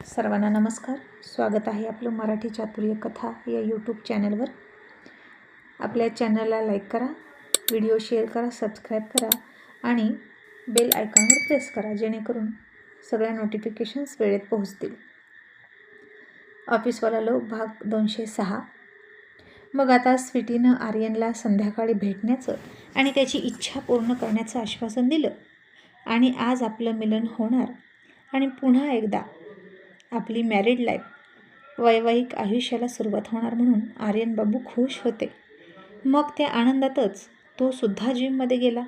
सर्वांना नमस्कार. स्वागत आहे आपलं मराठी चातुर्य कथा या यूट्यूब चॅनलवर. आपल्या चॅनलला लाईक करा, व्हिडिओ शेअर करा, सबस्क्राईब करा आणि बेल आयकॉनवर प्रेस करा, जेणेकरून सगळ्या नोटिफिकेशन्स वेळेत पोहोचतील. ऑफिसवाला लोक भाग 206. मग आता स्वीटीनं आर्यनला संध्याकाळी भेटण्याचं आणि त्याची इच्छा पूर्ण करण्याचं आश्वासन दिलं आणि आज आपलं मिलन होणार आणि पुन्हा एकदा आपली मॅरिड लाईफ, वैवाहिक आयुष्याला सुरुवात होणार म्हणून आर्यन बाबू खुश होते. मग त्या आनंदातच तो सुद्धा जिममध्ये गेला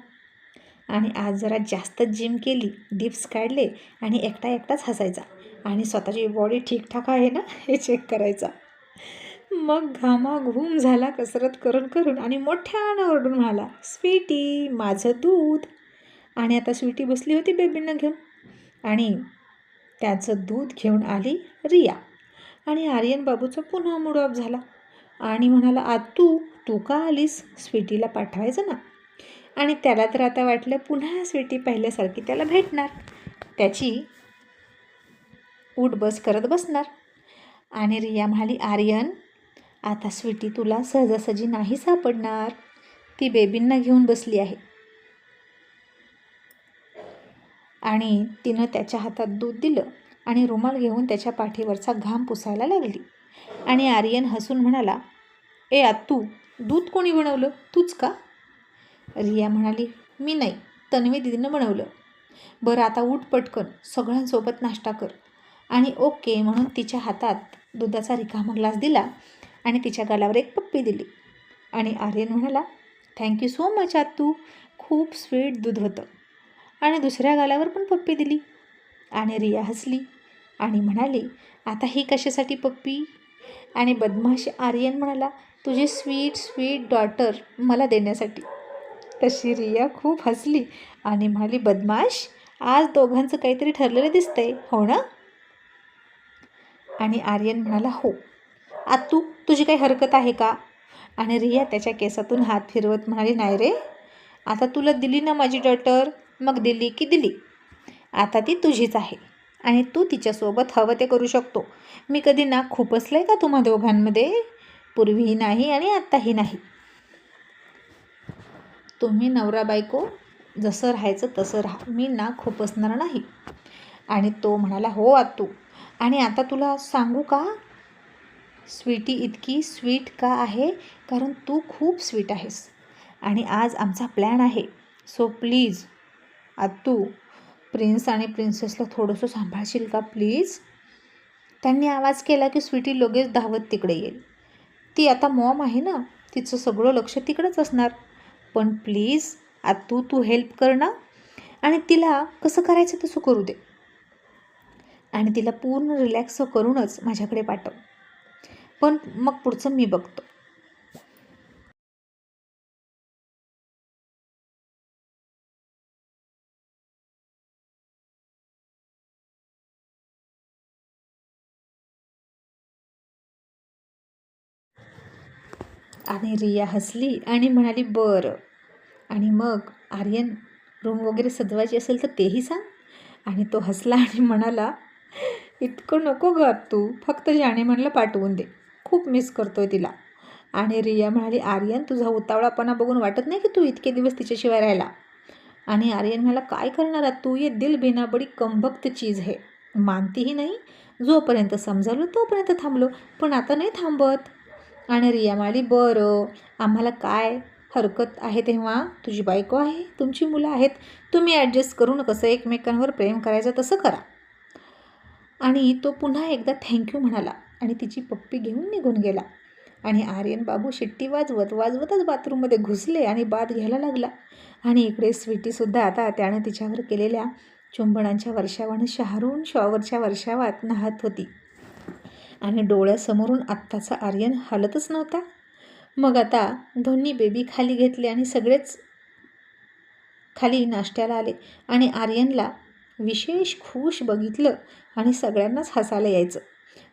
आणि आज जरा जास्तच जिम केली, डिप्स काढले आणि एकटाच हसायचा आणि स्वतःची बॉडी ठीकठाक आहे ना हे चेक करायचा. मग घामाघूम झाला कसरत करून आणि मोठ्यानं ओरडून म्हणाला, स्वीटी माझं दूध. आणि आता स्वीटी बसली होती बेबींना घेऊन आणि त्याचं दूध घेऊन आली रिया. आणि आर्यन बाबूचा पुन्हा मूड ऑफ झाला आणि म्हणाला, तू का आलीस? स्वीटीला पाठवायचं ना. आणि त्याला तर आता वाटलं पुन्हा स्वीटी पहिल्यासारखी त्याला भेटणार, त्याची उठ बस करत बसणार. आणि रिया म्हणाली, आर्यन आता स्वीटी तुला सहजासहजी नाही सापडणार, ती बेबींना घेऊन बसली आहे. आणि तिनं त्याच्या हातात दूध दिलं आणि रुमाल घेऊन त्याच्या पाठीवरचा घाम पुसायला लागली. आणि आर्यन हसून म्हणाला, आत्तू दूध कोणी बनवलं, तूच का? रिया म्हणाली, मी नाही, तन्वी दिदीनं बनवलं. बरं आता उठ पटकन, सगळ्यांसोबत नाश्ता कर. आणि ओके म्हणून तिच्या हातात दुधाचा रिकामा ग्लास दिला आणि तिच्या गालावर एक पप्पी दिली. आणि आर्यन म्हणाला, थँक्यू सो मच आत्तू, खूप स्वीट दूध होतं. आणि दुसऱ्या गालावर पण पप्पी दिली. आणि रिया हसली आणि म्हणाली, आता ही कशासाठी पप्पी? आणि बदमाश आर्यन म्हणाला, तुझी स्वीट डॉटर मला देण्यासाठी. तशी रिया खूप हसली आणि म्हणाली, बदमाश आज दोघांचं काहीतरी ठरलेलं दिसतंय, हो ना? आणि आर्यन म्हणाला, हो. आत्तू तुझी काही हरकत आहे का? आणि रिया त्याच्या केसातून हात फिरवत म्हणाली, नाही रे, आता तुला दिली ना माझी डॉटर, मग दिली की दिली, आता ती तुझीच आहे आणि तू तिच्यासोबत हवं ते करू शकतो. मी कधी नाक खुपसलंय का तुम्हा दोघांमध्ये? पूर्वीही नाही आणि आत्ताही नाही. तुम्ही नवरा बायको जसं राहायचं तसं राहा, मी नाक खुपसणार नाही. आणि तो म्हणाला, हो आत्तू. आणि आता तुला सांगू का, स्वीटी इतकी स्वीट का आहे? कारण तू खूप स्वीट आहेस आणि आज आमचा प्लॅन आहे. सो प्लीज आत्तू, प्रिन्स आणि प्रिन्सेसला थोडंसं सांभाळशील का प्लीज? त्यांनी आवाज केला की स्वीटी लगेच धावत तिकडे येईल. ती आता मॉम आहे ना, तिचं सगळं लक्ष तिकडंच असणार. पण प्लीज आत्तू तू हेल्प कर ना, आणि तिला कसं करायचं तसं करू दे आणि तिला पूर्ण रिलॅक्स करूनच माझ्याकडे पाठव. पण मग पुढचं मी बघतो. आणि रिया हसली आणि म्हणाली, बरं. आणि मग आर्यन रूम वगैरे सजवायची असेल तर तेही सांग. आणि तो हसला आणि म्हणाला, इतकं नको ग तू, फक्त जानेमनला पाठवून दे, खूप मिस करतोय तिला. आणि रिया म्हणाली, आर्यन तुझा उतावळापणा बघून वाटत नाही की तू इतके दिवस तिच्याशिवाय राहिला. आणि आर्यन म्हणाला, काय करणार तू, ये दिल बिना बडी कमबख्त चीज है, मानतीही नाही. जोपर्यंत समजावलं तोपर्यंत थांबलो, पण आता नाही थांबत. आणि रिया म्हणाली, बरं, आम्हाला काय हरकत आहे तेव्हा? तुझी बायको आहे, तुमची मुलं आहेत, तुम्ही ॲडजस्ट करून कसं एकमेकांवर प्रेम करायचं तसं करा. आणि तो पुन्हा एकदा थँक्यू म्हणाला आणि तिची पप्पी घेऊन निघून गेला. आणि आर्यन बाबू शिट्टी वाजवतच बाथरूममध्ये घुसले आणि बाथ घ्यायला लागला. आणि इकडे स्वीटीसुद्धा आता त्यानं तिच्यावर केलेल्या चुंबनांच्या वर्षावानं शहारून शॉवरच्या वर्षावात नाहत होती आणि डोळ्यासमोरून आत्ताचा आर्यन हलतच नव्हता. मग आता दोन्ही बेबी खाली घेतले आणि सगळेच खाली नाश्त्याला आले. आणि आर्यनला विशेष खुश बघितलं आणि सगळ्यांनाच हसायला यायचं.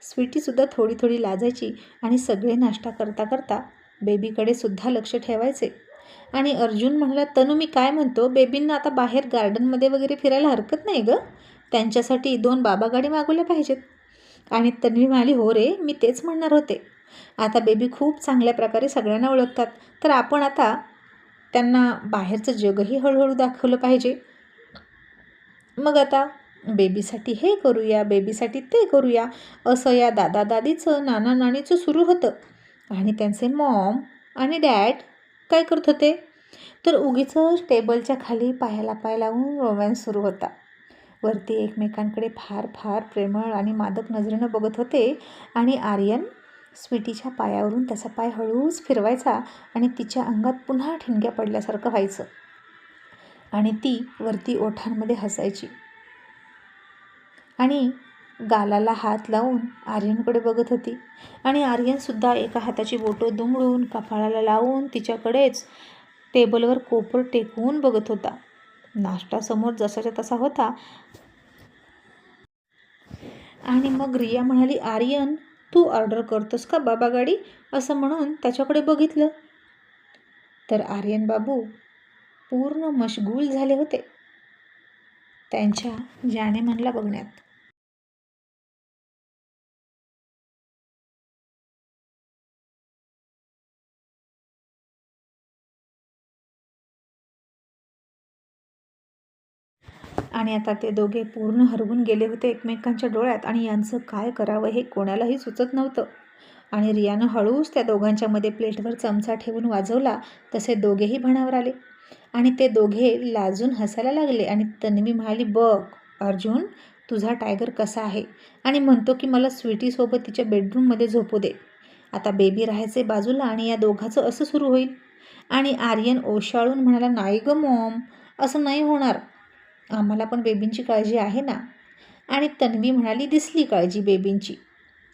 स्वीटीसुद्धा थोडी लाजायची आणि सगळे नाश्ता करता बेबीकडे सुद्धा लक्ष ठेवायचे. आणि अर्जुन म्हणाला, तनू मी काय म्हणतो, बेबींना आता बाहेर गार्डनमध्ये वगैरे फिरायला हरकत नाही गं, त्यांच्यासाठी 2 बाबा गाडी मागवल्या पाहिजेत. आणि तन्वी म्हणाली, हो रे, मी तेच म्हणणार होते. आता बेबी खूप चांगल्या प्रकारे सगळ्यांना ओळखतात, तर आपण आता त्यांना बाहेरचं जगही हळूहळू दाखवलं पाहिजे. मग आता बेबीसाठी हे करूया, बेबीसाठी ते करूया, असं या दादा दादीचं नाना नानीचं सुरू होतं. आणि त्यांचे मॉम आणि डॅड काय करत होते, तर उगीच टेबलच्या खाली पायाला पाय लावून रोमॅन्स सुरू होता. वरती एकमेकांकडे फार फार प्रेमळ आणि मादक नजरेनं बघत होते. आणि आर्यन स्वीटीच्या पायावरून त्याचा पाय हळूच फिरवायचा आणि तिच्या अंगात पुन्हा ठिणग्या पडल्यासारखं व्हायचं. आणि ती वरती ओठांमध्ये हसायची आणि गालाला हात लावून आर्यनकडे बघत होती. आणि आर्यनसुद्धा एका हाताची बोटं दुमडून कपाळाला लावून तिच्याकडेच टेबलवर कोपर टेकवून बघत होता. नाश्ता समोर जसाच्या तसा होता. आणि मग रिया म्हणाली, आर्यन, तू ऑर्डर करतोस का बाबा गाडी, असं म्हणून त्याच्याकडे बघितलं. तर आर्यन बाबू पूर्ण मशगूल झाले होते त्यांच्या जानेमनला बघण्यात. आणि आता ते दोघे पूर्ण हरवून गेले होते एकमेकांच्या डोळ्यात. आणि यांचं काय करावं हे कोणालाही सुचत नव्हतं. आणि रियानं हळूच त्या दोघांच्या मध्ये प्लेटवर चमचा ठेवून वाजवला. तसे दोघेही भानावर आले आणि ते दोघे लाजून हसायला लागले. आणि तन्वी म्हणाली, बघ अर्जुन, तुझा टायगर कसा आहे आणि म्हणतो की मला स्वीटीसोबत तिच्या बेडरूममध्ये झोपू दे. आता बेबी राहायचे बाजूला आणि या दोघांचं असं सुरू होईल. आणि आर्यन ओशाळून म्हणाला, नाही गं मॉम, असं नाही होणार, आम्हाला पण बेबींची काळजी आहे ना. आणि तन्वी म्हणाली, दिसली काळजी बेबींची,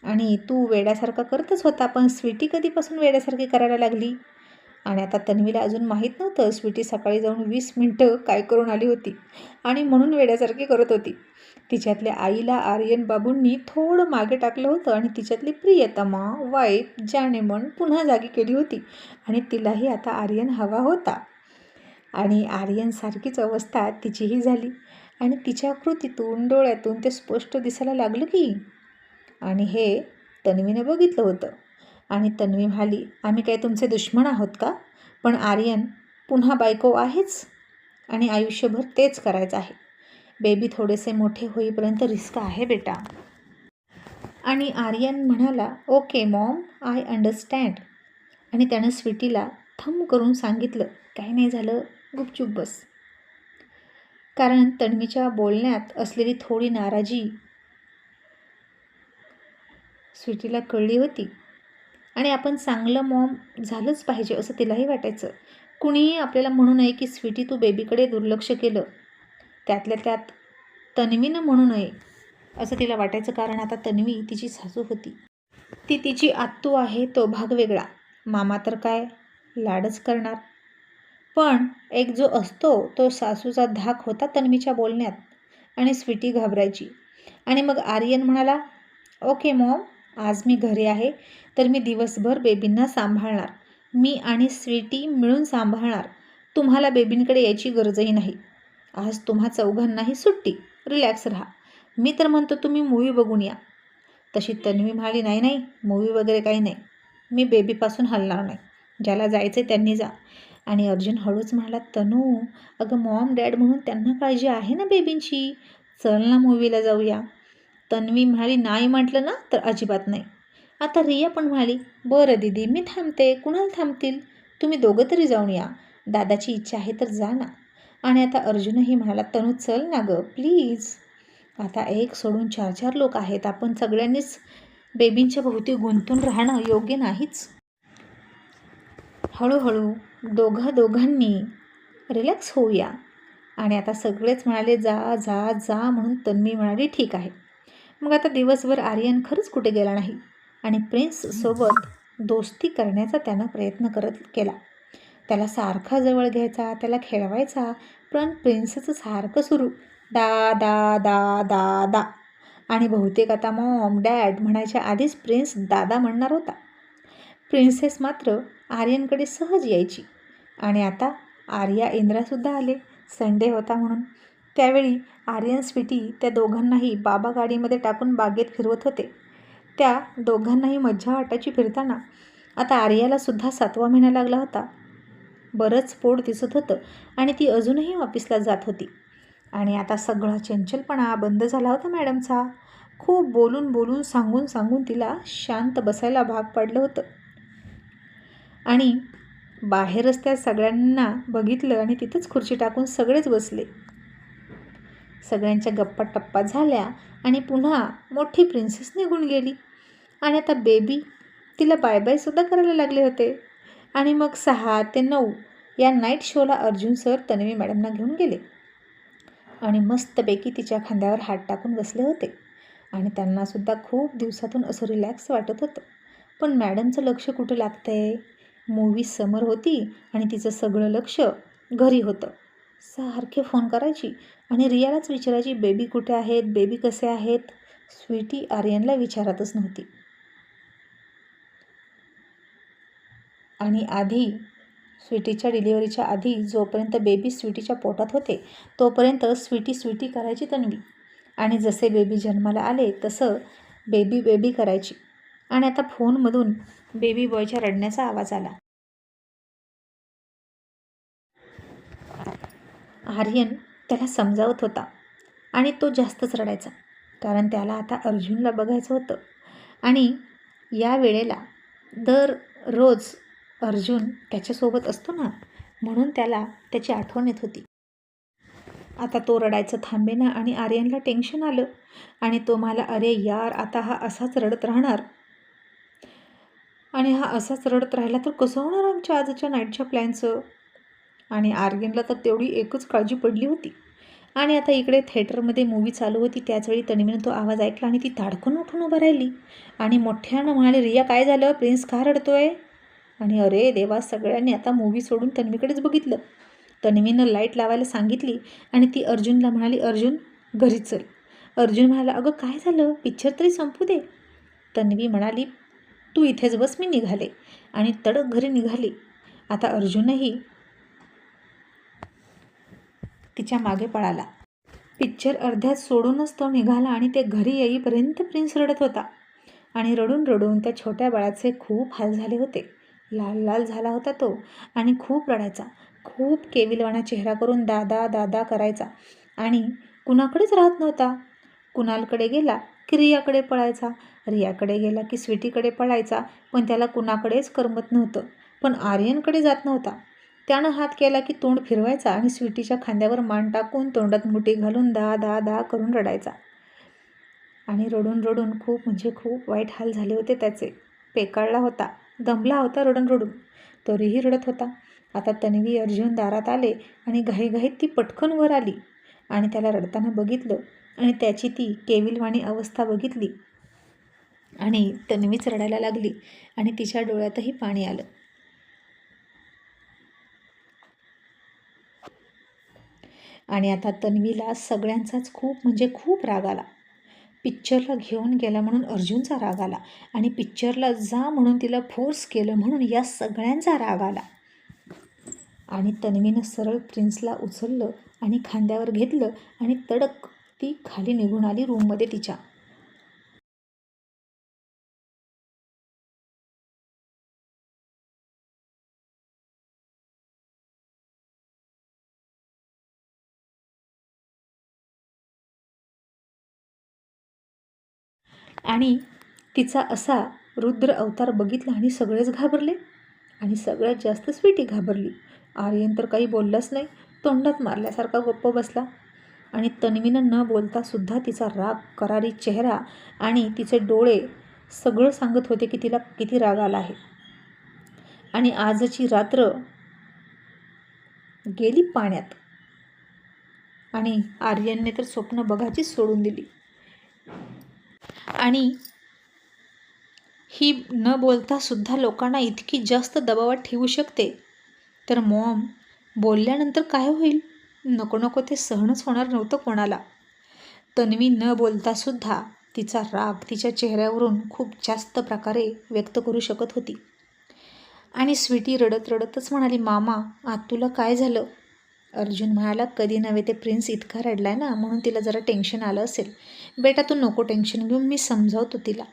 आणि तू वेड्यासारखा करतच होता, पण स्वीटी कधीपासून वेड्यासारखी करायला लागली. आणि आता तन्वीला अजून माहीत नव्हतं स्वीटी सकाळी जाऊन 20 मिनटं काय करून आली होती आणि म्हणून वेड्यासारखी करत होती. तिच्यातल्या आईला आर्यन बाबूंनी थोडं मागे टाकलं होतं आणि तिच्यातली प्रियतमा वाईफ जानेमन पुन्हा जागी केली होती. आणि तिलाही आता आर्यन हवा होता. आणि आर्यनसारखीच अवस्था तिचीही झाली. आणि तिच्या कृतीतून डोळ्यातून ते स्पष्ट दिसायला लागलं की. आणि हे तन्वीने बघितलं होतं. आणि तन्वी म्हणाली, आम्ही काय तुमचे दुश्मन आहोत का, पण आर्यन पुन्हा बायको आहेच आणि आयुष्यभर तेच करायचं आहे. बेबी थोडेसे मोठे होईपर्यंत रिस्क आहे बेटा. आणि आर्यन म्हणाला, ओके मॉम, आय अंडरस्टँड. आणि त्यानं स्वीटीला थंब करून सांगितलं, काही नाही झालं, गुपचूप बस. कारण तन्वीच्या बोलण्यात असलेली थोडी नाराजी स्वीटीला कळली होती. आणि आपण चांगलं मॉम झालंच पाहिजे असं तिलाही वाटायचं. कुणीही आपल्याला म्हणू नये की स्वीटी तू बेबीकडे दुर्लक्ष केलं, त्यातल्या त्यात तन्वीनं म्हणू नये असं तिला वाटायचं. कारण आता तन्वी तिची सासू होती, ती तिची आत्तू आहे, तो भाग वेगळा. मामा तर काय लाडच करणार, पण एक जो असतो तो सासूचा धाक होता तन्वीच्या बोलण्यात. आणि स्वीटी घाबरायची. आणि मग आर्यन म्हणाला, ओके मॉम, आज मी घरी आहे तर मी दिवसभर बेबींना सांभाळणार, मी आणि स्वीटी मिळून सांभाळणार, तुम्हाला बेबींकडे यायची गरजही नाही. आज तुम्हा चौघांनाही सुट्टी, रिलॅक्स राहा. मी तर म्हणतो तुम्ही मूवी बघून या. तशी तन्वी म्हणाली, नाही नाही, मूवी वगैरे काही नाही, मी बेबीपासून हलणार नाही, ज्याला जायचं त्यांनी जा. आणि अर्जुन हळूच म्हणाला, तनू, अगं मॉम डॅड म्हणून त्यांना काळजी आहे ना बेबींची, चल ना मूवीला जाऊया. तन्वी म्हणाली, नाही म्हटलं ना तर अजिबात नाही. आता रिया पण म्हणाली, बरं दीदी, मी थांबते, कुणाला थांबतील, तुम्ही दोघं तरी जाऊन या, दादाची इच्छा आहे तर जा ना. आणि आता अर्जुनही म्हणाला, तनू चल ना गं प्लीज, आता एक सोडून 4-4 लोक आहेत, आपण सगळ्यांनीच बेबींच्या भोवती गुंतून राहणं योग्य नाहीच. हळूहळू दोघांनी रिलॅक्स होऊया. आणि आता सगळेच म्हणाले, जा जा जा म्हणून तन्वी म्हणाली, ठीक आहे. मग आता दिवसभर आर्यन खरंच कुठे गेला नाही आणि प्रिन्ससोबत दोस्ती करण्याचा त्यानं प्रयत्न केला. त्याला सारखा जवळ घ्यायचा, त्याला खेळवायचा, पण प्रिन्सचं सारखं सुरू, दा दा दा दा दा. आणि बहुतेक आता मॉम डॅड म्हणायच्या आधीच प्रिन्स दादा म्हणणार होता. प्रिन्सेस मात्र आर्यनकडे सहज यायची. आणि आता आर्या इंद्रासुद्धा आले, संडे होता म्हणून. त्यावेळी आर्यन स्वीटी त्या दोघांनाही बाबा गाडीमध्ये टाकून बागेत फिरवत होते. त्या दोघांनाही मज्जा वाटायची फिरताना. आता आर्यालासुद्धा 7वा महिना लागला होता. बरंच पोट दिसत होतं आणि ती अजूनही ऑफिसला जात होती. आणि आता सगळा चंचलपणा बंद झाला होता मॅडमचा. खूप बोलून बोलून सांगून सांगून तिला शांत बसायला भाग पाडलं होतं. आणि बाहेरच त्या सगळ्यांना बघितलं आणि तिथंच खुर्ची टाकून सगळेच बसले. सगळ्यांच्या गप्पा टप्पा झाल्या आणि पुन्हा मोठी प्रिन्सेस निघून गेली. आणि आता बेबी तिला बाय बायसुद्धा करायला लागले होते. आणि मग 6 ते 9 या नाईट शोला अर्जुन सर तन्वी मॅडमना घेऊन गेले आणि मस्तपैकी तिच्या खांद्यावर हात टाकून बसले होते. आणि त्यांनासुद्धा खूप दिवसातून असं रिलॅक्स वाटत होतं. पण मॅडमचं लक्ष कुठं लागतंय? मूवी समोर होती आणि तिचं सगळं लक्ष घरी होतं. सारखे फोन करायची आणि रियालाच विचारायची, बेबी कुठे आहेत, बेबी कसे आहेत. स्वीटी आर्यनला विचारतच नव्हती. आणि आधी स्वीटीच्या डिलिव्हरीच्या आधी जोपर्यंत बेबी स्वीटीच्या पोटात होते तोपर्यंत स्वीटी करायची तन्वी. आणि जसे बेबी जन्माला आले तसं बेबी बेबी करायची. आणि आता फोनमधून बेबी बॉयच्या रडण्याचा आवाज आला. आर्यन त्याला समजावत होता आणि तो जास्तच रडायचा, कारण त्याला आता अर्जुनला बघायचं होतं. आणि या वेळेला दररोज अर्जुन त्याच्यासोबत असतो ना, म्हणून त्याला त्याची आठवण येत होती. आता तो रडायचं थांबेना आणि आर्यनला टेन्शन आलं. आणि तो म्हणाला, अरे यार, आता हा असाच रडत राहणार आणि हा असाच रडत राहिला तर कसं होणार आमच्या आजच्या नाईटच्या प्लॅनचं. आणि आर्यनला तर तेवढी एकच काळजी पडली होती. आणि आता इकडे थिएटरमध्ये मूवी चालू होती. त्याचवेळी तन्वीनं तो आवाज ऐकला आणि ती ताडकन उठून उभं राहिली आणि मोठ्यानं म्हणाले, रिया काय झालं, प्रिन्स का रडतोय. आणि अरे देवा, सगळ्यांनी आता मूवी सोडून तन्वीकडेच बघितलं. तन्वीनं लाईट लावायला सांगितली आणि ती अर्जुनला म्हणाली, अर्जुन घरी चल. अर्जुन म्हणाला, अगं काय झालं, पिक्चर तरी संपू दे. तन्वी म्हणाली, तू इथेच बस, मी निघाले. आणि तडक घरी निघाली. आता अर्जुनही तिच्या मागे पळाला. पिक्चर अर्ध्यात सोडूनच तो निघाला आणि ते घरी येईपर्यंत प्रिन्स रडत होता. आणि रडून रडून त्या छोट्या बाळाचे खूप हाल झाले होते. लाल लाल झाला होता तो आणि खूप रडायचा. खूप केविलवाणा चेहरा करून दादा दादा करायचा आणि कुणाकडेच राहत नव्हता. कुणालकडे गेला की रियाकडे पळायचा, रियाकडे गेला की स्वीटीकडे पळायचा, पण त्याला कुणाकडेच करमत नव्हतं. पण आर्यनकडे जात नव्हता. त्यानं हात केला की तोंड फिरवायचा आणि स्वीटीच्या खांद्यावर मान टाकून तोंडात मुठी घालून दा दा दा करून रडायचा. आणि रडून रडून खूप म्हणजे खूप वाईट हाल झाले होते त्याचे. पेकाळला होता, दमला होता रडून रडून, तरीही रडत होता. आता तन्वी अर्जुन दारात आले आणि घाईघाईत ती पटकन वर आली आणि त्याला रडताना बघितलं आणि त्याची ती केविलवाणी अवस्था बघितली आणि तन्वीच रडायला लागली आणि तिच्या डोळ्यातही पाणी आलं. आणि आता तन्वीला सगळ्यांचाच खूप म्हणजे खूप राग आला. पिक्चरला घेऊन गेला म्हणून अर्जुनचा राग आला आणि पिक्चरला जा म्हणून तिला फोर्स केलं म्हणून या सगळ्यांचा राग आला. आणि तन्वीनं सरळ प्रिन्सला उचललं आणि खांद्यावर घेतलं आणि तडक ती खाली निघून आली रूममध्ये तिच्या. आणि तिचा असा रुद्र अवतार बघितला आणि सगळेच घाबरले आणि सगळ्यात जास्त स्वीटी घाबरली. आर्यन तर काही बोललाच नाही, तोंडात मारल्यासारखा गप्प बसला. आणि तन्वीनं न बोलतासुद्धा तिचा राग, करारी चेहरा आणि तिचे डोळे सगळं सांगत होते की तिला किती राग आला आहे. आणि आजची रात्र गेली पाण्यात. आणि आर्यनने तर स्वप्न बघायचीच सोडून दिली. आणि ही न बोलतासुद्धा लोकांना इतकी जास्त दबावात ठेवू शकते, तर मॉम बोलल्यानंतर काय होईल. नको नको ते सहनच होणार नव्हतं कोणाला. तन्वी न बोलतासुद्धा तिचा राग तिच्या चेहऱ्यावरून खूप जास्त प्रकारे व्यक्त करू शकत होती. आणि स्वीटी रडत रडतच म्हणाली, मामा आज तुला काय झालं. अर्जुन म्हणाला, कधी नव्हे ते प्रिन्स इतका रडलाय ना, म्हणून तिला जरा टेन्शन आलं असेल. बेटा तू नको टेन्शन घेऊन, मी समजावतो तिला.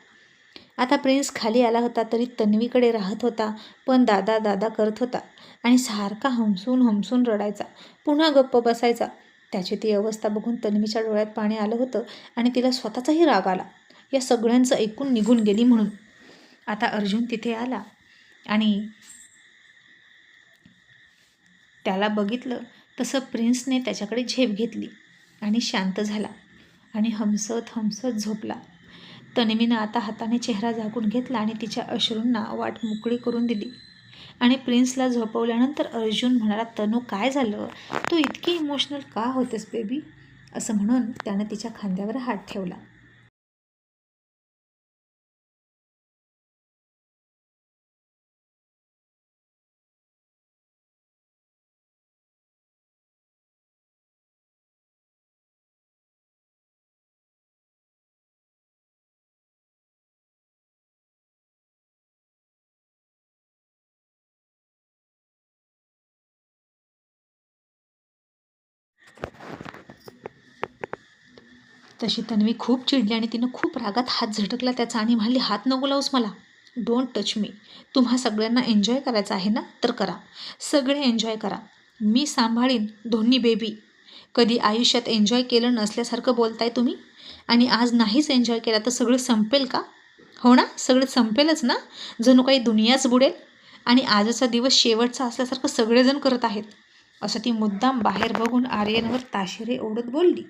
आता प्रिन्स खाली आला होता तरी तन्वीकडे राहत होता, पण दादा दादा करत होता आणि सारखा हमसून हमसून रडायचा, पुन्हा गप्प बसायचा. त्याची ती अवस्था बघून तन्वीच्या डोळ्यात पाणी आलं होतं आणि तिला स्वतःचाही राग आला, या सगळ्यांचं ऐकून निघून गेली म्हणून. आता अर्जुन तिथे आला आणि त्याला बघितलं तसं प्रिन्सने त्याच्याकडे झेप घेतली आणि शांत झाला आणि हमसत हमसत झोपला. तन्वीनं आता हाताने चेहरा झाकून घेतला आणि तिच्या अश्रूंना वाट मोकळी करून दिली आणि प्रिन्सला झोपवल्यानंतर अर्जुन म्हणाला, तनू काय झालं, तू इतकी इमोशनल का होतेस बेबी, असं म्हणून त्यानं तिच्या खांद्यावर हात ठेवला. तशी तन्वी खूप चिडली आणि तिनं खूप रागात हात झटकला त्याचा आणि म्हणाली, हात नको लावूस मला, डोंट टच मी. तुम्हा सगळ्यांना एन्जॉय करायचं आहे ना, तर करा, सगळे एन्जॉय करा, मी सांभाळीन दोन्ही बेबी. कधी आयुष्यात एन्जॉय केलं नसल्यासारखं बोलताय तुम्ही, आणि आज नाहीच एन्जॉय केला तर सगळं संपेल का? हो ना, सगळं संपेलच ना, जणू काही दुनियाच बुडेल. आणि आजचा दिवस शेवटचा असल्यासारखं सगळेजण करत आहेत, असं ती मुद्दाम बाहेर बघून आर्यनवर ताशेरे ओढत बोलली.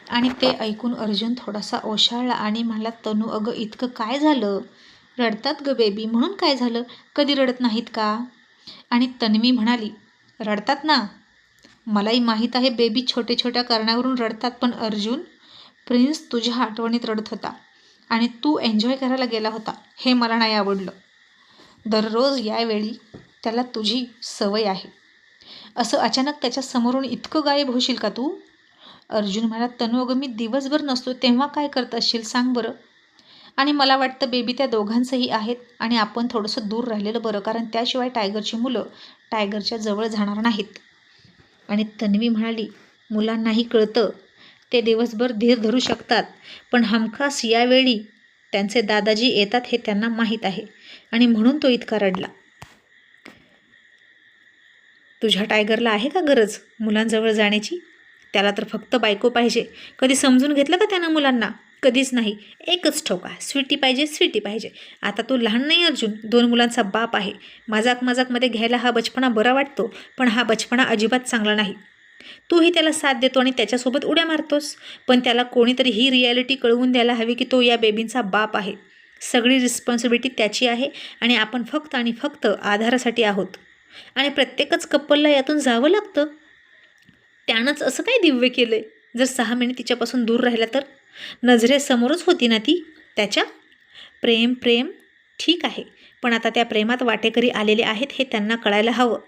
आणि ते ऐकून अर्जुन थोडासा ओशाळला आणि म्हणाला, तनू अगं इतकं काय झालं, रडतात ग बेबी, म्हणून काय झालं, कधी रडत नाहीत का? आणि तन्वी म्हणाली, रडतात ना, मलाही माहीत आहे बेबी छोटे छोट्या कारणावरून रडतात, पण अर्जुन, प्रिन्स तुझ्या आठवणीत रडत होता आणि तू एन्जॉय करायला गेला होता, हे मला नाही आवडलं. दररोज यावेळी त्याला तुझी सवय आहे, असं अचानक त्याच्या समोरून इतकं गायब होशील का तू? अर्जुन म्हणाला, तनू अगं मी दिवसभर नसतो तेव्हा काय करत असशील सांग बरं. आणि मला वाटतं बेबी त्या दोघांचंही आहेत आणि आपण थोडंसं दूर राहिलेलं बरं, कारण त्याशिवाय टायगरची मुलं टायगरच्या जवळ जाणार नाहीत. आणि तन्वी म्हणाली, मुलांनाही कळतं, ते दिवसभर धीर धरू शकतात, पण हमखास यावेळी त्यांचे दादाजी येतात हे त्यांना माहीत आहे आणि म्हणून तो इतका रडला. तुझ्या टायगरला आहे का गरज मुलांजवळ जाण्याची? त्याला तर फक्त बायको पाहिजे. कधी समजून घेतलं का त्यानं मुलांना? कधीच नाही. एकच ठोका, स्वीटी पाहिजे, स्वीटी पाहिजे. आता तू लहान नाही अर्जुन, 2 मुलांचा बाप आहे. मजाक मजाकमध्ये घ्यायला हा बचपना बरा वाटतो, पण हा बचपना अजिबात चांगला नाही. तूही त्याला साथ देतो आणि त्याच्यासोबत उड्या मारतोस, पण त्याला कोणीतरी ही रिॲलिटी कळवून द्यायला हवी की तो या बेबींचा बाप आहे. सगळी रिस्पॉन्सिबिलिटी त्याची आहे आणि आपण फक्त आणि फक्त आधारासाठी आहोत. आणि प्रत्येकच कपलला यातून जावं लागतं. त्यानंच असं काय दिव्य केलंय? जर 6 महिने तिच्यापासून दूर राहिला तर? नजरेसमोरच होती ना ती त्याच्या. प्रेम प्रेम ठीक आहे, पण आता त्या प्रेमात वाटेकरी आलेले आहेत हे त्यांना कळायला हवं.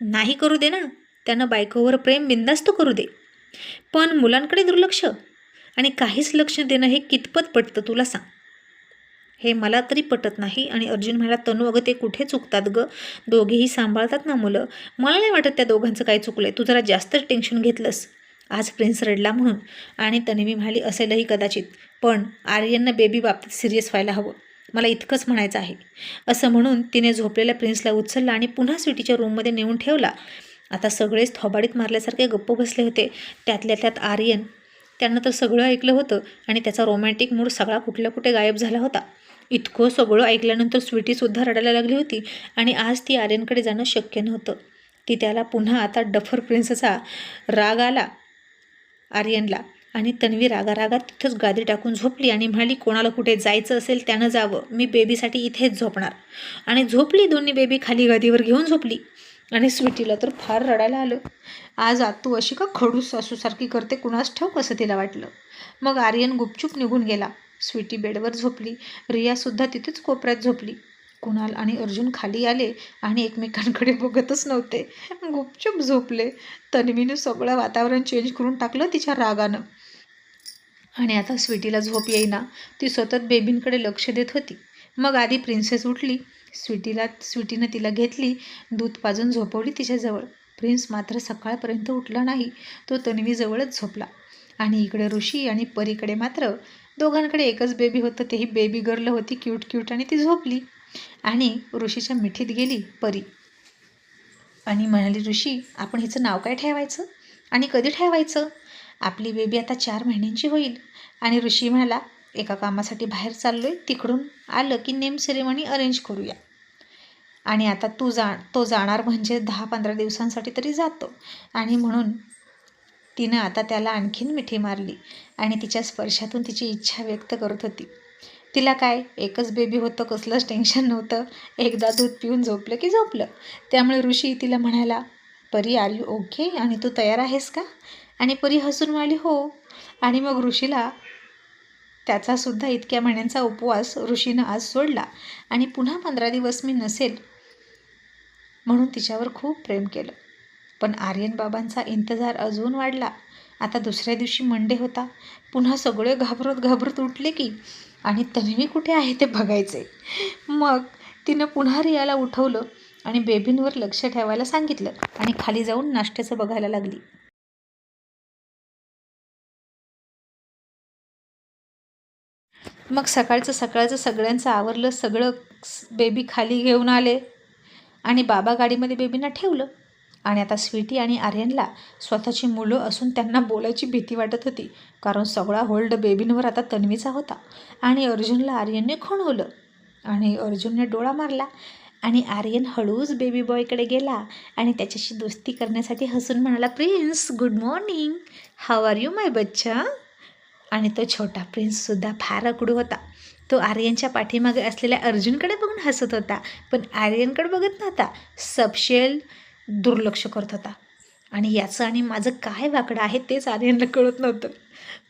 नाही करू दे ना, त्यानं बायकोवर प्रेम बिंदास्त करू दे, पण मुलांकडे दुर्लक्ष आणि काहीच लक्ष देणं हे कितपत पटतं तुला सांग? हे मला तरी पटत नाही. आणि अर्जुन म्हणाला, तनू अगं ते कुठे चुकतात गं, दोघेही सांभाळतात ना मुलं, मला नाही वाटत त्या दोघांचं काय चुकलं आहे, तू जरा जास्तच टेन्शन घेतलंस आज प्रिन्स रडला म्हणून. आणि तन्वी म्हणाली, असेलही कदाचित, पण आर्यननं बेबी बाबतीत सिरियस व्हायला हवं, मला इतकंच म्हणायचं आहे. असं म्हणून तिने झोपलेल्या प्रिन्सला उचलला आणि पुन्हा स्वीटीच्या रूममध्ये नेऊन ठेवला. आता सगळेच थोबाडीत मारल्यासारखे गप्प बसले होते, त्यातल्या त्यात आर्यन. त्यानं तर सगळं ऐकलं होतं आणि त्याचा रोमॅन्टिक मूड सगळा कुठल्या कुठे गायब झाला होता. इतकं सगळं ऐकल्यानंतर स्वीटीसुद्धा रडायला लागली होती आणि आज ती आर्यनकडे जाणं शक्य नव्हतं. ती त्याला पुन्हा आता डफर प्रिन्सचा राग आला आर्यनला. आणि तन्वी रागारागात तिथंच गादी टाकून झोपली आणि म्हणाली, कोणाला कुठे जायचं असेल त्यानं जावं, मी बेबीसाठी इथेच झोपणार. आणि झोपली, दोन्ही बेबी खाली गादीवर घेऊन झोपली. आणि स्वीटीला तर फार रडायला आलं. आज आतू अशी का खडूस सासूसारखी करते कुणास ठाऊक, असं तिला वाटलं. मग आर्यन गुपचूप निघून गेला. स्वीटी बेडवर झोपली, रियासुद्धा तिथेच कोपऱ्यात झोपली. कुणाल आणि अर्जुन खाली आले आणि एकमेकांकडे बघतच नव्हते, गुपचूप झोपले. तन्वीनं सगळं वातावरण चेंज करून टाकलं तिच्या रागानं. आणि आता स्वीटीला झोप येईना. ती सतत बेबींकडे लक्ष देत होती. मग आधी प्रिन्सेस उठली. स्वीटीनं तिला घेतली, दूध पाजून झोपवली तिच्याजवळ. प्रिन्स मात्र सकाळपर्यंत उठला नाही. तो तन्वीजवळच झोपला. आणि इकडे ऋषी आणि परीकडे मात्र दोघांकडे एकच बेबी होतं. तेही बेबी गर्ल होती, क्यूट आणि ती झोपली. आणि ऋषीच्या मिठीत गेली परी आणि म्हणाली, ऋषी, आपण हिचं नाव काय ठेवायचं आणि कधी ठेवायचं? आपली बेबी आता 4 महिन्यांची होईल. आणि ऋषी म्हणाला, एका कामासाठी बाहेर चाललोय, तिकडून आलं की नेम सेरेमनी अरेंज करूया. आणि आता तो जाणार म्हणजे 10-15 दिवसांसाठी तरी जातो. आणि म्हणून तिनं आता त्याला आणखीन मिठी मारली आणि तिच्या स्पर्शातून तिची इच्छा व्यक्त करत होती. तिला काय, एकच बेबी होतं, कसलंच टेन्शन नव्हतं. एकदा दूध पिऊन झोपलं की झोपलं. त्यामुळे ऋषी तिला म्हणाला, परी, आर यू ओके? आणि तू तयार आहेस का? आणि परी हसून म्हणाली, हो. आणि मग ऋषीला त्याचासुद्धा इतक्या महिन्यांचा उपवास ऋषीनं आज सोडला आणि पुन्हा 15 दिवस मी नसेल म्हणून तिच्यावर खूप प्रेम केलं. पण आर्यन बाबांचा इंतजार अजून वाढला. आता दुसऱ्या दिवशी मंडे होता. पुन्हा सगळे घाबरत उठले की, आणि तन्वी कुठे आहे ते बघायचे. मग तिनं पुन्हा रियाला उठवलं आणि बेबींवर लक्ष ठेवायला सांगितलं आणि खाली जाऊन नाश्त्याचं बघायला लागली. मग सकाळचं सगळ्यांचं आवरलं. सगळं बेबी खाली घेऊन आले आणि बाबा गाडीमध्ये बेबींना ठेवलं. आणि आता स्वीटी आणि आर्यनला स्वतःची मुलं असून त्यांना बोलायची भीती वाटत होती, कारण सगळा होल्ड बेबींवर आता तन्वीचा होता. आणि अर्जुनला आर्यनने खुणवलं आणि अर्जुनने डोळा मारला आणि आर्यन हळूच बेबी बॉयकडे गेला आणि त्याच्याशी दोस्ती करण्यासाठी हसून म्हणाला, prince, good morning, how are you my बच्चा? आणि तो छोटा प्रिन्ससुद्धा फार अकडू होता. तो आर्यनच्या पाठीमागे असलेल्या अर्जुनकडे बघून हसत होता, पण आर्यनकडे बघत नव्हता. सपशेल दुर्लक्ष करत होता. आणि याचं आणि माझं काय वाकडं आहे तेच आर्यनला कळत नव्हतं.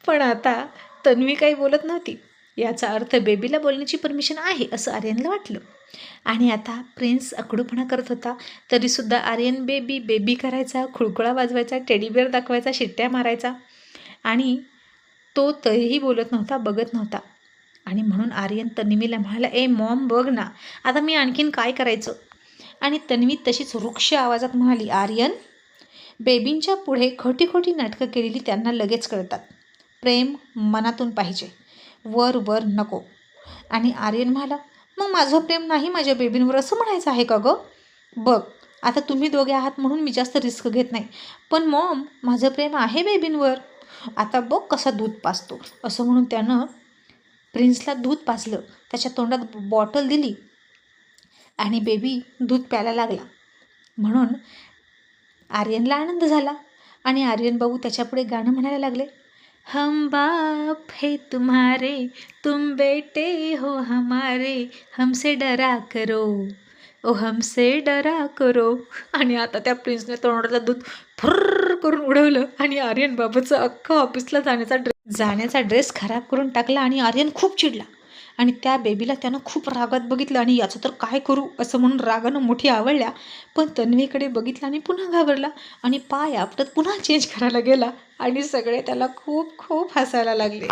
पण आता तन्वी काही बोलत नव्हती. याचा अर्थ बेबीला बोलण्याची परमिशन आहे असं आर्यनला वाटलं. आणि आता प्रिन्स अकडूपणा करत होता. तरीसुद्धा आर्यन बेबी करायचा, खुळखुळा वाजवायचा, टेडीबेअर दाखवायचा, शिट्ट्या मारायचा. आणि तो तरीही बोलत नव्हता, बघत नव्हता. आणि म्हणून आर्यन तन्वीला म्हणाला, ए मॉम, बघ ना, आता मी आणखीन काय करायचं? आणि तन्वी तशीच वृक्ष आवाजात म्हणाली, आर्यन, बेबींच्या पुढे खोटी नाटकं केलेली त्यांना लगेच कळतात. प्रेम मनातून पाहिजे, वर नको. आणि आर्यन म्हणाला, मग माझं प्रेम नाही माझ्या बेबींवर असं म्हणायचं आहे का गं? बघ, आता तुम्ही दोघे आहात म्हणून मी जास्त रिस्क घेत नाही, पण मॉम, माझं प्रेम आहे बेबींवर. आता बघ कसा दूध पाजतो. असं म्हणून त्यानं प्रिन्सला दूध पाजलं, त्याच्या तोंडात बॉटल दिली आणि बेबी दूध प्यायला लागला. म्हणून आर्यनला आनंद झाला आणि आर्यन बाबू त्याच्यापुढे गाणं म्हणायला लागले, हम बाप है तुम्हारे, तुम बेटे हो हमारे, हमसे डरा करो, ओ हमसे डरा करो. आणि आता त्या प्रिन्सने तोंडातलं दूध फुर्र करून उडवलं आणि आर्यन बाबूचं अख्खं ऑफिसला जाण्याचा ड्रेस खराब करून टाकला. आणि आर्यन खूप चिडला आणि त्या बेबीला त्यानं खूप रागात बघितलं आणि याचं तर काय करू असं म्हणून रागानं मोठी आवडल्या. पण तन्वीकडे बघितलं आणि पुन्हा घाबरला आणि पाय आपटत पुन्हा चेंज करायला गेला आणि सगळे त्याला खूप हसायला लागले.